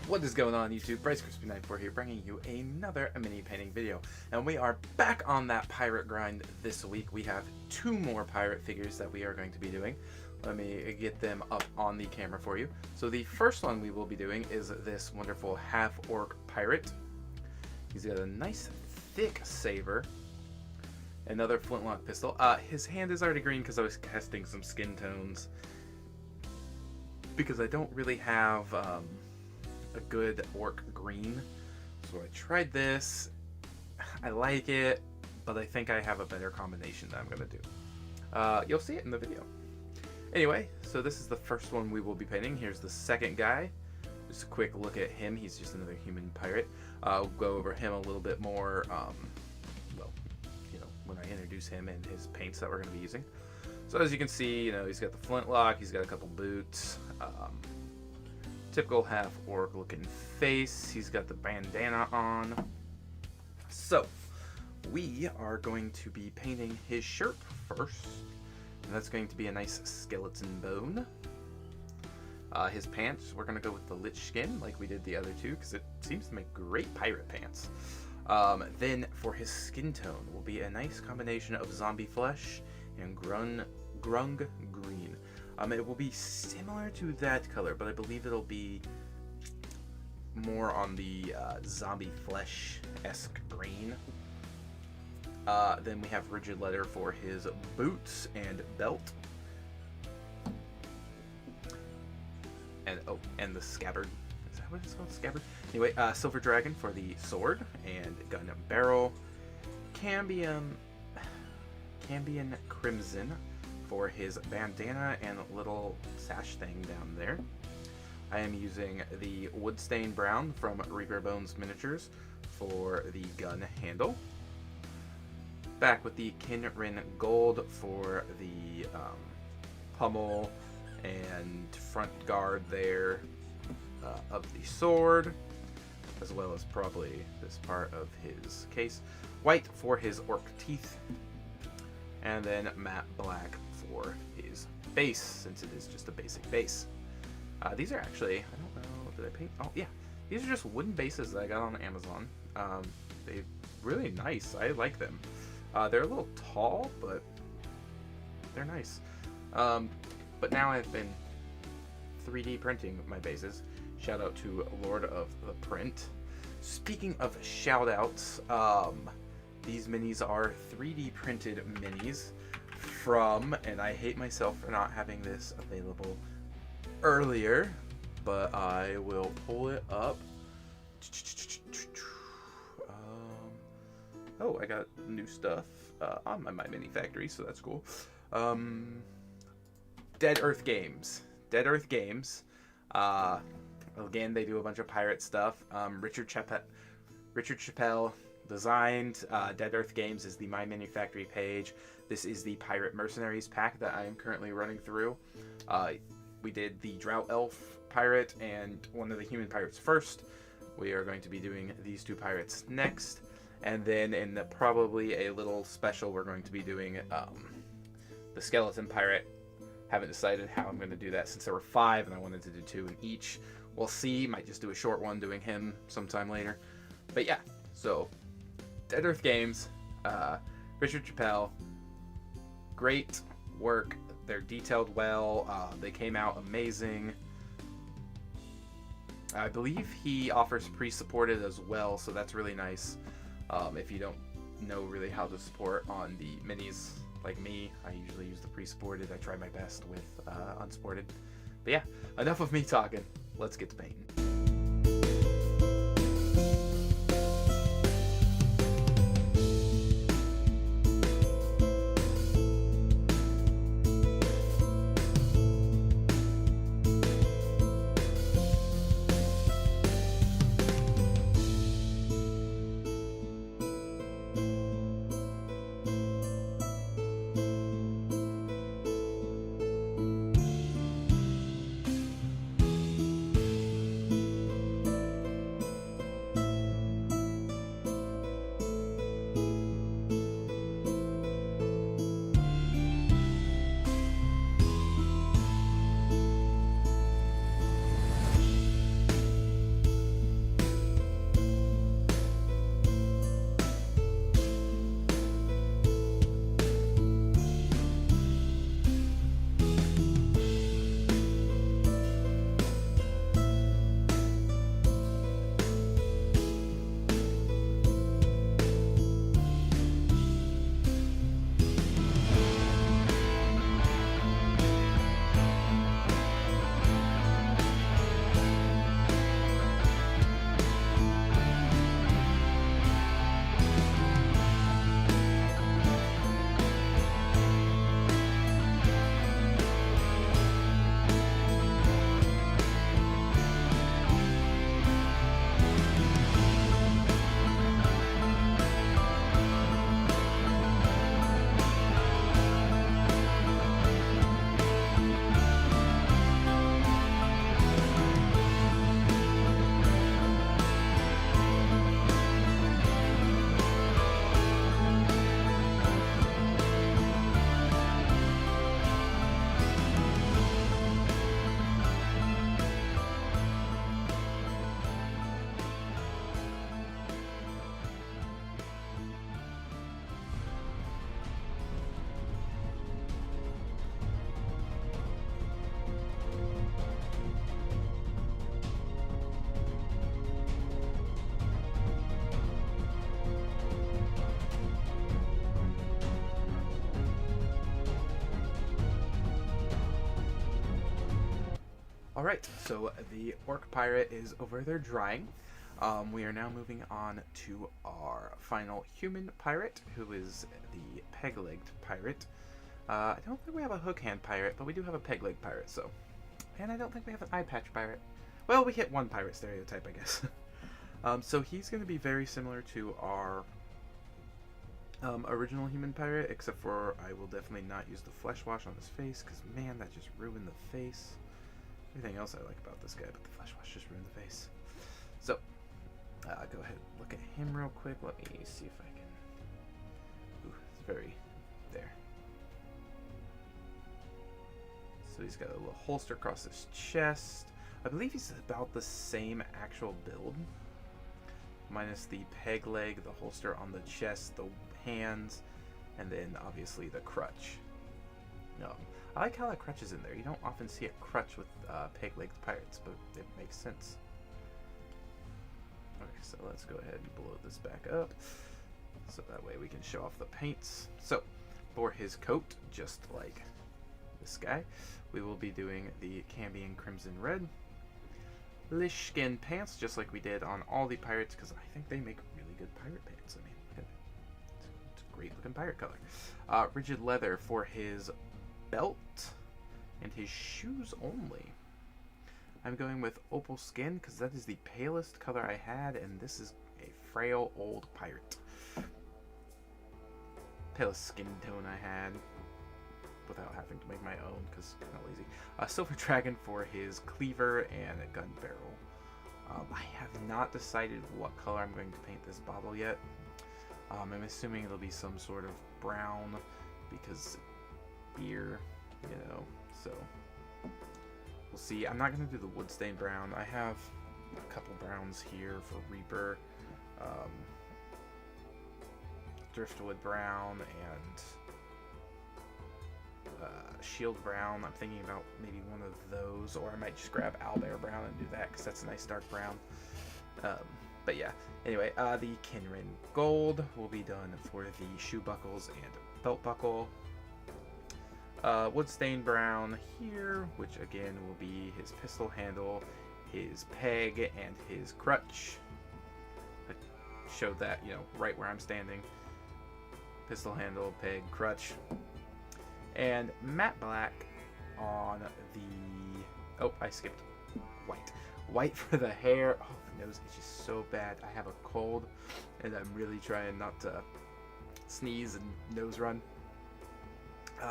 What is going on YouTube? Bryce Crispy94 here, bringing you another mini painting video. And we are back on that pirate grind this week. We have two more pirate figures that we are going to be doing. Let me get them up on the camera for you. So the first one we will be doing is this wonderful half-orc pirate. He's got a nice thick saber, another flintlock pistol. His hand is already green because I was casting some skin tones, because I don't really have a good orc green. So I tried this. I like it, but I think I have a better combination that I'm going to do. You'll see it in the video. Anyway, so this is the first one we will be painting. Here's the second guy. Just a quick look at him. He's just another human pirate. I'll go over him a little bit more, well, you know, when I introduce him and his paints that we're going to be using. So as you can see, you know, he's got the flintlock, he's got a couple boots, typical half-orc looking face, he's got the bandana on. So, we are going to be painting his shirt first, and that's going to be a nice skeleton bone. His pants, we're going to go with the lich skin like we did the other two, because it seems to make great pirate pants. Then for his skin tone will be a nice combination of zombie flesh and grung green. It will be similar to that color, but I believe it'll be more on the zombie flesh-esque green. Then we have rigid leather for his boots and belt. And oh, and the scabbard. Is that what it's called? Scabbard? Anyway, silver dragon for the sword and gun barrel. Cambion crimson for his bandana and little sash thing down there. I am using the woodstained brown from Reaper Bones Miniatures for the gun handle. Back with the Kinrin gold for the pummel and front guard there of the sword, as well as probably this part of his case. White for his orc teeth, and then matte black for his base, since it is just a basic base. These are actually, I don't know, did I paint? Oh yeah, these are just wooden bases that I got on Amazon. They're really nice. I like them. They're a little tall, but they're nice. But now I've been 3D printing my bases. Shout out to Lord of the Print. Speaking of shout outs, these minis are 3D printed minis from, and I hate myself for not having this available earlier, but I will pull it up. Oh, I got new stuff on my Mini Factory, so that's cool. Dead Earth Games. Dead Earth Games. Again, they do a bunch of pirate stuff. Richard Chappell designed. Dead Earth Games is the My Mini Factory page. This is the Pirate Mercenaries pack that I am currently running through. We did the Drought Elf pirate and one of the human pirates first. We are going to be doing these two pirates next. And then in probably a little special, we're going to be doing the skeleton pirate. Haven't decided how I'm going to do that since there were 5 and I wanted to do 2 in each. We'll see. Might just do a short one doing him sometime later. But yeah, so Dead Earth Games, Richard Chappell, great work. They're detailed well. They came out amazing. I believe he offers pre-supported as well, so that's really nice. If you don't know really how to support on the minis, like me, I usually use the pre-supported. I try my best with unsupported. But yeah, enough of me talking. Let's get to painting. Alright, so the orc pirate is over there drying. We are now moving on to our final human pirate, who is the peg-legged pirate. I don't think we have a hook-hand pirate, but we do have a peg-leg pirate, so... And I don't think we have an eye-patch pirate. Well, we hit one pirate stereotype, I guess. So he's going to be very similar to our original human pirate, except for I will definitely not use the flesh wash on his face, because man, that just ruined the face. Everything else I like about this guy, but the flesh wash just ruined the face. So, go ahead and look at him real quick. Let me see if I can... Ooh, it's very... there. So he's got a little holster across his chest. I believe he's about the same actual build. Minus the peg leg, the holster on the chest, the hands, and then obviously the crutch. I like how that crutch is in there. You don't often see a crutch with peg-legged pirates, but it makes sense. Okay, so let's go ahead and blow this back up, so that way we can show off the paints. So, for his coat, just like this guy, we will be doing the Cambion Crimson Red. Lish skin pants, just like we did on all the pirates, because I think they make really good pirate pants. I mean, it's a great looking pirate color. Rigid leather for his belt and his shoes only. I'm going with opal skin because that is the palest color I had, and this is a frail old pirate. Palest skin tone I had without having to make my own because kind of lazy. Silver dragon for his cleaver and a gun barrel. I have not decided what color I'm going to paint this bottle yet. I'm assuming it'll be some sort of brown because beer, you know, so we'll see. I'm not going to do the wood stain brown. I have a couple browns here for Reaper, driftwood brown, and shield brown. I'm thinking about maybe one of those, or I might just grab owlbear brown and do that because that's a nice dark brown. But yeah, anyway, the Kinrin gold will be done for the shoe buckles and belt buckle. Wood stain brown here, which again will be his pistol handle, his peg, and his crutch. I showed that, you know, right where I'm standing. Pistol handle, peg, crutch. And matte black on the... Oh, I skipped white. White for the hair. Oh, the nose is just so bad. I have a cold, and I'm really trying not to sneeze and nose run.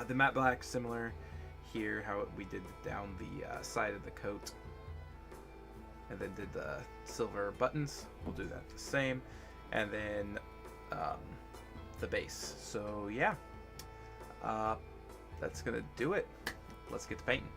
The matte black, similar here, how we did down the side of the coat, and then did the silver buttons. We'll do that the same, and then the base. So yeah, that's gonna do it. Let's get to painting.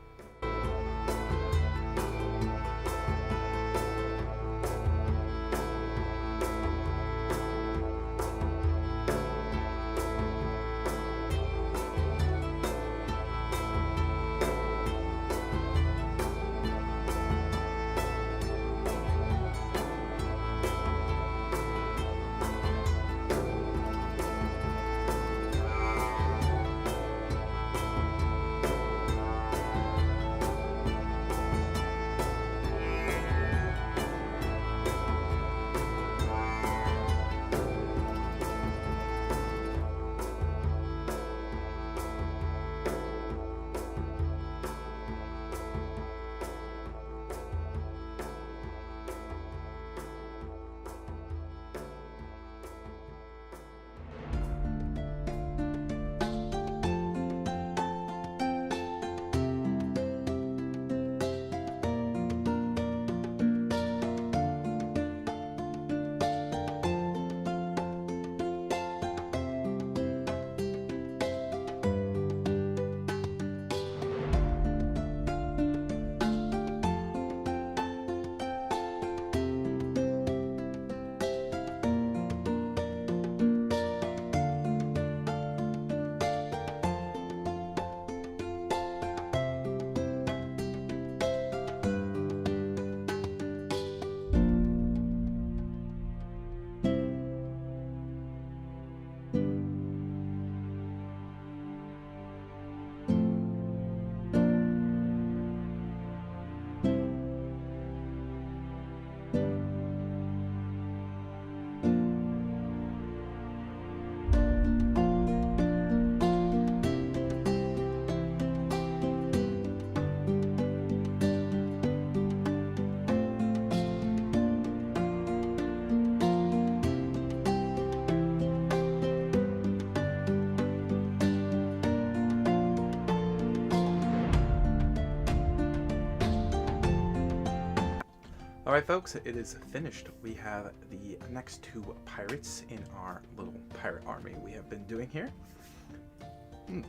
Alright folks, it is finished. We have the next two pirates in our little pirate army we have been doing here.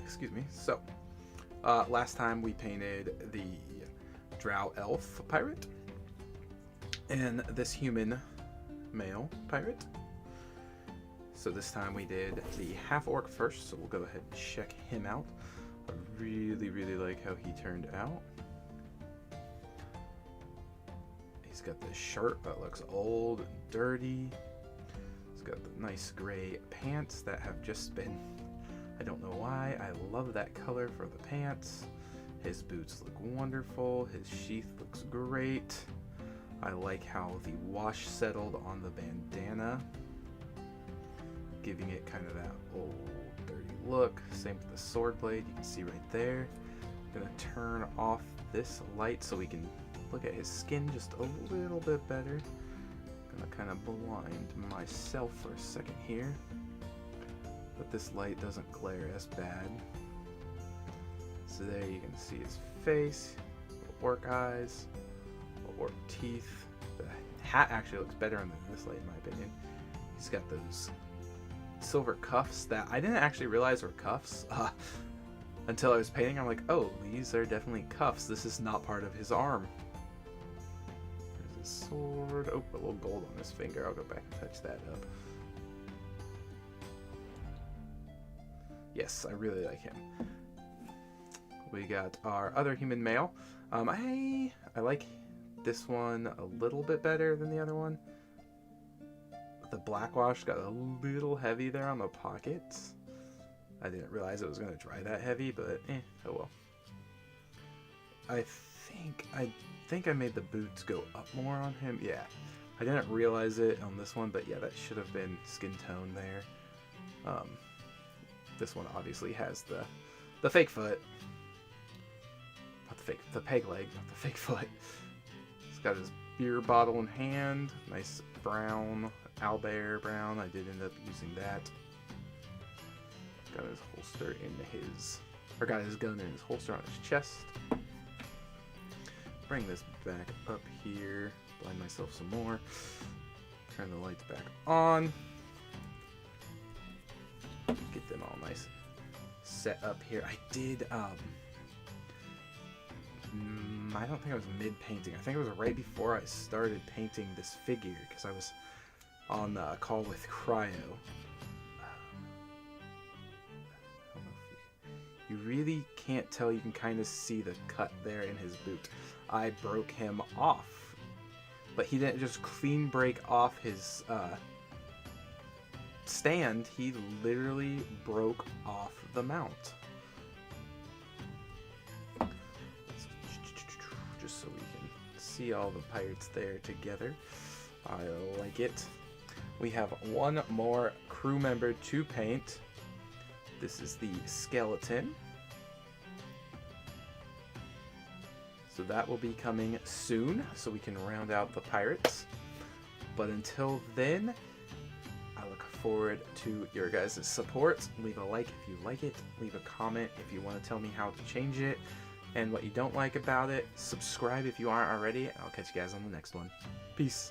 Excuse me. So, last time we painted the drow elf pirate and this human male pirate. So this time we did the half-orc first, so we'll go ahead and check him out. I really like how he turned out. He's got this shirt that looks old and dirty. He's got the nice gray pants that have just been, I don't know why, I love that color for the pants. His boots look wonderful, his sheath looks great. I like how the wash settled on the bandana, giving it kind of that old dirty look. Same with the sword blade, you can see right there. I'm gonna turn off this light so we can look at his skin just a little bit better. Gonna kind of blind myself for a second here, but this light doesn't glare as bad. So there you can see his face, little orc eyes, little orc teeth. The hat actually looks better in this light in my opinion. He's got those silver cuffs that I didn't actually realize were cuffs until I was painting. I'm like, oh, these are definitely cuffs. This is not part of his arm. There's his sword. Oh, a little gold on his finger. I'll go back and touch that up. Yes, I really like him. We got our other human male. I like this one a little bit better than the other one. The black wash got a little heavy there on the pockets. I didn't realize it was going to dry that heavy, but oh well. I think I made the boots go up more on him. Yeah, I didn't realize it on this one, but yeah, that should have been skin tone there. This one obviously has the fake foot. Not the peg leg, not the fake foot. He's got his beer bottle in hand, nice brown, owlbear brown. I did end up using that. Got his holster in his, or got his gun in his holster on his chest. Bring this back up here, blind myself some more. Turn the lights back on. Get them all nice set up here. I did, I don't think I was mid-painting. I think it was right before I started painting this figure because I was on a call with Cryo. You really can't tell. You can kind of see the cut there in his boot. I broke him off, but he didn't just clean break off his stand. He literally broke off the mount. Just so we can see all the pirates there together. I like it. We have one more crew member to paint. This is the skeleton. So that will be coming soon, so we can round out the pirates. But until then, I look forward to your guys' support. Leave a like if you like it. Leave a comment if you want to tell me how to change it and what you don't like about it. Subscribe if you aren't already. I'll catch you guys on the next one. Peace.